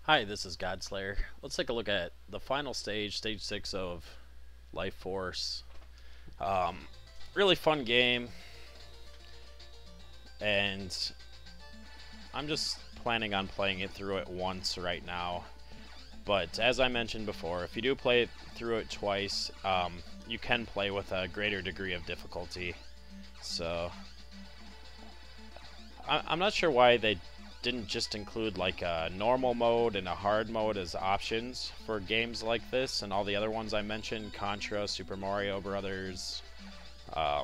Hi, this is Godslayer. Let's take a look at the final stage, stage 6 of Lifeforce. Really fun game, and I'm just planning on playing it through it once right now. But as I mentioned before, if you do play it through it twice, you can play with a greater degree of difficulty. So I'm not sure why they didn't just include like a normal mode and a hard mode as options for games like this and all the other ones I mentioned, Contra, Super Mario Brothers, I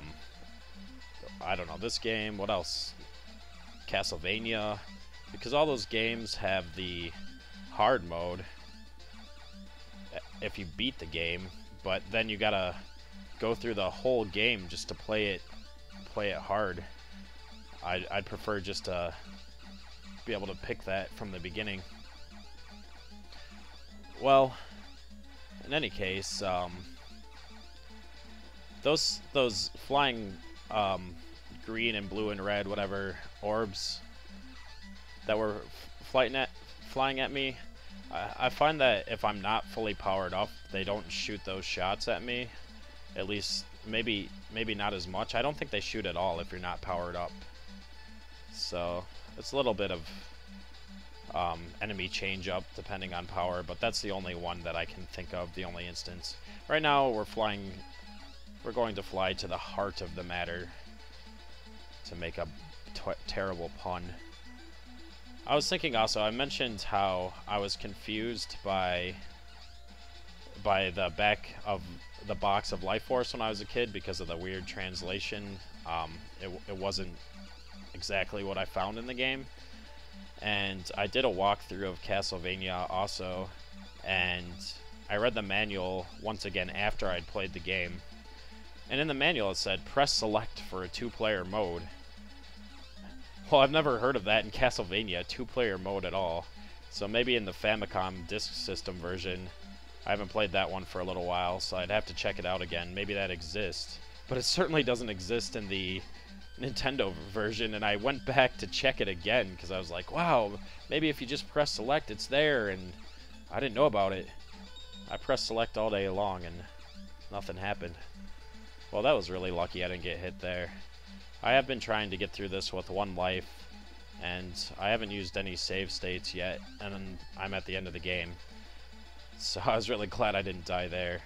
don't know, this game, what else? Castlevania, because all those games have the hard mode if you beat the game, but then you gotta go through the whole game just to play it hard. I'd prefer just to be able to pick that from the beginning. Well, in any case, those flying green and blue and red, whatever, orbs that were flying at me, I find that if I'm not fully powered up, they don't shoot those shots at me. At least, maybe not as much. I don't think they shoot at all if you're not powered up. So it's a little bit of enemy change up depending on power, but that's the only one that I can think of, the only instance. Right now we're going to fly to the heart of the matter, to make a terrible pun. I was thinking also, I mentioned how I was confused by the back of the box of Lifeforce when I was a kid because of the weird translation. It wasn't exactly what I found in the game. And I did a walkthrough of Castlevania also, and I read the manual once again after I'd played the game. And in the manual it said, press select for a two-player mode. Well, I've never heard of that in Castlevania, two-player mode at all. So maybe in the Famicom Disk System version, I haven't played that one for a little while, so I'd have to check it out again. Maybe that exists. But it certainly doesn't exist in the Nintendo version, and I went back to check it again because I was like, wow, maybe if you just press select it's there, and I didn't know about it. I pressed select all day long and nothing happened. Well, that was really lucky I didn't get hit there. I have been trying to get through this with one life, and I haven't used any save states yet, and I'm at the end of the game. So I was really glad I didn't die there.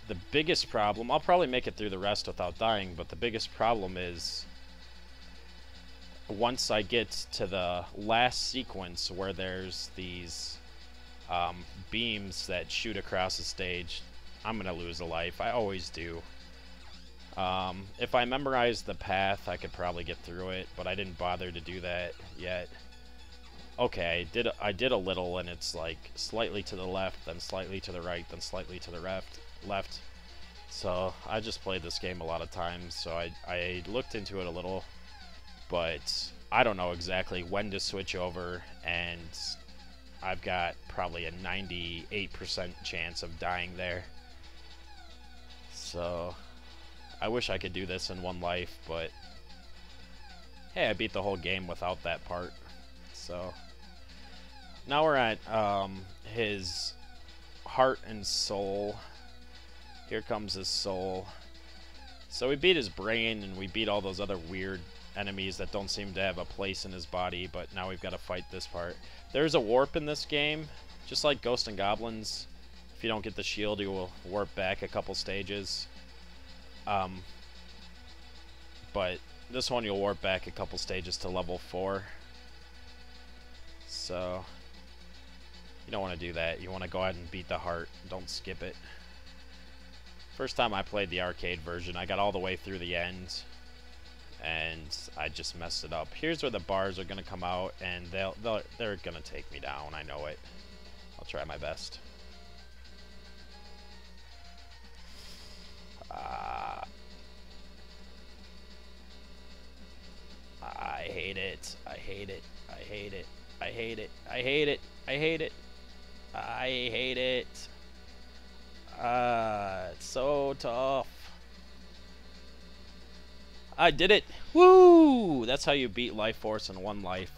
The biggest problem, I'll probably make it through the rest without dying, but the biggest problem is once I get to the last sequence where there's these beams that shoot across the stage, I'm gonna lose a life. I always do. If I memorize the path, I could probably get through it, but I didn't bother to do that yet. Okay, I did a little, and it's like slightly to the left, then slightly to the right, then slightly to the left. So I just played this game a lot of times, so I looked into it a little, but I don't know exactly when to switch over, and I've got probably a 98% chance of dying there. So I wish I could do this in one life, but hey, I beat the whole game without that part. So now we're at his heart and soul. Here comes his soul. So we beat his brain, and we beat all those other weird enemies that don't seem to have a place in his body, but now we've got to fight this part. There's a warp in this game, just like Ghosts and Goblins. If you don't get the shield, you will warp back a couple stages. But this one you'll warp back a couple stages to level 4. So you don't want to do that. You want to go ahead and beat the heart. Don't skip it. First time I played the arcade version, I got all the way through the end, and I just messed it up. Here's where the bars are going to come out, and they're going to take me down. I know it. I'll try my best. I hate it. I hate it. I hate it. I hate it. I hate it. I hate it. I hate it. It's so tough. I did it. Woo! That's how you beat Lifeforce in one life.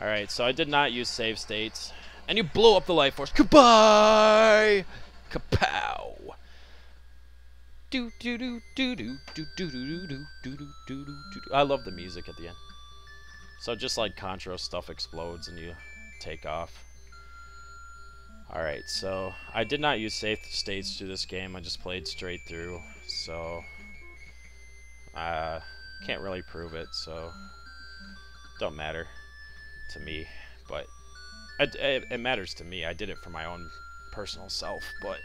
Alright, so I did not use save states And you blow up the life force. Goodbye! Kapow! I love the music at the end. So just like Contra, stuff explodes and you take off. Alright, so I did not use safe states through this game. I just played straight through. So can't really prove it, so don't matter to me. But it matters to me. I did it for my own personal self. But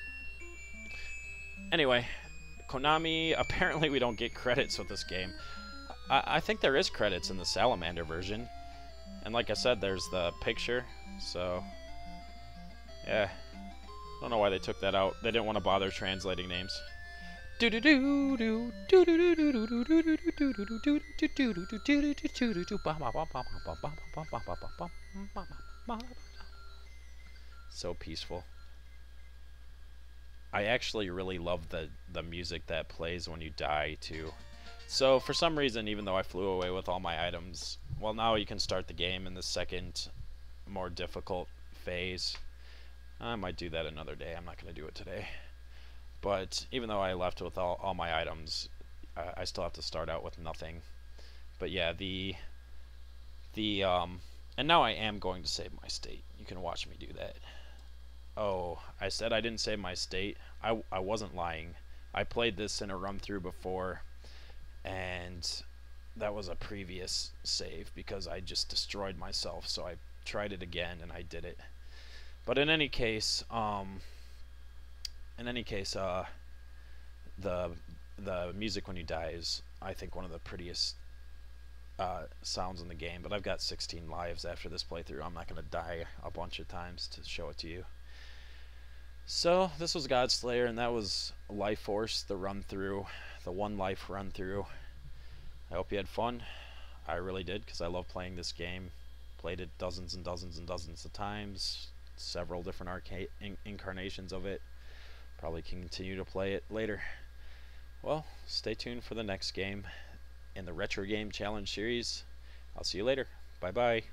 anyway, Konami, apparently we don't get credits with this game. I think there is credits in the Salamander version. And like I said, there's the picture. So, yeah. I don't know why they took that out. They didn't want to bother translating names. So peaceful. I actually really love the music that plays when you die too. So for some reason, even though I flew away with all my items, well, now you can start the game in the second, more difficult phase. I might do that another day. I'm not going to do it today. But even though I left with all my items, I still have to start out with nothing. But yeah, and now I am going to save my state. You can watch me do that. Oh, I said I didn't save my state. I wasn't lying. I played this in a run through before, and that was a previous save because I just destroyed myself. So I tried it again and I did it. But in any case, the music when you die is, I think, one of the prettiest sounds in the game. But I've got 16 lives after this playthrough. I'm not going to die a bunch of times to show it to you. So this was Godslayer, and that was Lifeforce, the run through, the one life run through. I hope you had fun. I really did, because I love playing this game. Played it dozens and dozens and dozens of times. Several different arcade incarnations of it. Probably can continue to play it later. Well, stay tuned for the next game in the Retro Game Challenge series. I'll see you later. Bye bye.